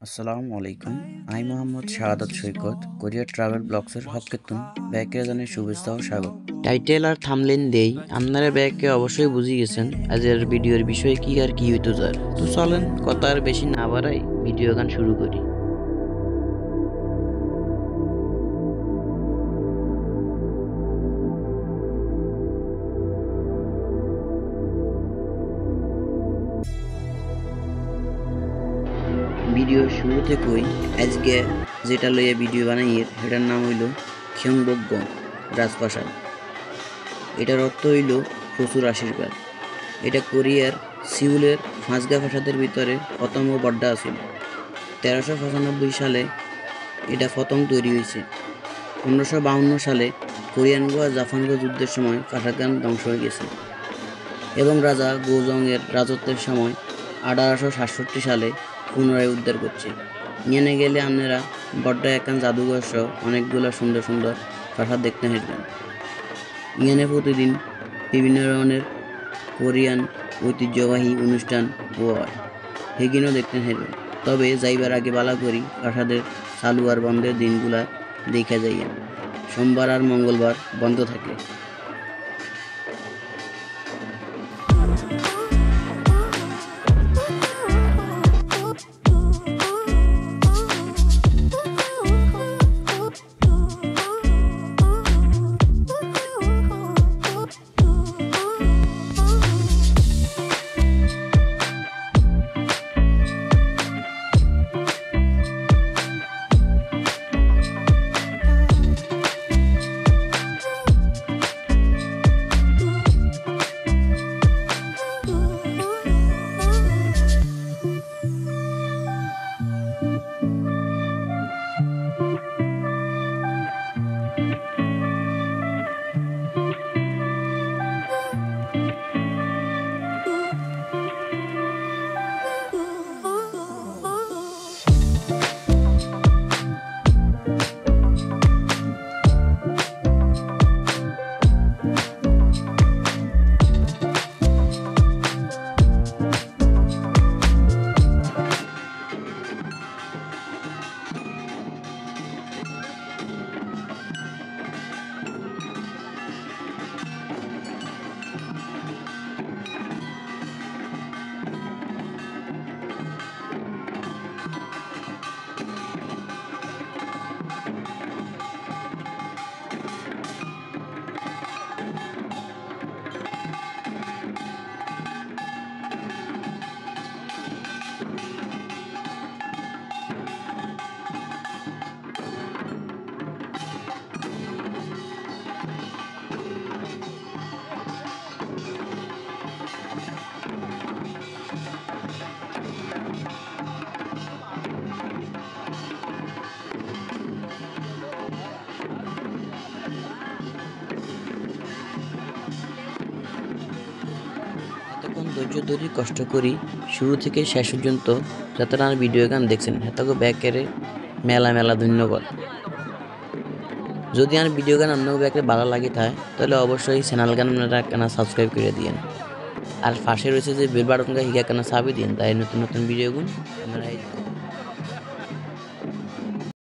আসসালামু আলাইকুম। আমি মোহাম্মদ শাহাদাত সৈকত কোরিয়া ট্রাভেল ব্লগসের হকেতুন ব্যাকে জানাই শুভেচ্ছা ও স্বাগত। টাইটেল আর থামলেন দেই আপনারা ব্যাকে অবশ্যই বুঝে গেছেন আজের ভিডিওর বিষয়ে কি আর কি হইতো যার। তো চলেন কথা আর বেশি না বাড়াই ভিডিও গান শুরু করি। ভিডিও শুরু থেকেই আজকে যেটা লইয়া ভিডিও বানাইয়ের সেটার নাম হইল গyeongbokgung রাজপ্রাসাদ। এটার অর্থ হইল প্রচুর আশীর্বাদ। এটা কোরিয়ার সিউলের ফাঁসগা প্রাসাদের ভিতরে প্রথম ও বড্ডা আছিল। 1395 সালে এটা প্রথম তৈরি হয়েছে। 1552 সালে কোরিয়ানগো আর জাপানগো যুদ্ধের সময় প্রাসাদগান ধ্বংস হয়ে গেছে এবং রাজা গোজং এর রাজত্বের সময় 1867 সালে পুনরায় উদ্ধার করছে। নিয়ে গেলে আপনারা বড্ডা একান জাদুঘর সহ অনেকগুলো সুন্দর সুন্দর প্রাসাদ দেখতে আসবেন। ইহানে প্রতিদিন বিভিন্ন ধরনের কোরিয়ান ঐতিহ্যবাহী অনুষ্ঠান ও হয়, সেগুলো দেখতে আসবেন। তবে যাইবার আগে বালা করি প্রাসাদের চালু আর বন্ধের দিনগুলা দেখা যাইয়া। সোমবার আর মঙ্গলবার বন্ধ থাকে। ধৈর্য ধরে কষ্ট করি শুরু থেকে শেষ পর্যন্ত যত আর ভিডিও গান দেখছেন হেতাকে ব্যাকেরে মেলা মেলা ধন্যবাদ। যদি আর ভিডিও গান আপনাকে ব্যাকেরে ভালো লাগে থাকে তাহলে অবশ্যই চ্যানেল গান আপনারা কেনা সাবস্ক্রাইব করে দিয়েন আর পাশে রয়েছে যে বেল বাটনটা হিগা কেনা চাবি দিন তাই নতুন নতুন ভিডিও গুণ আপনারা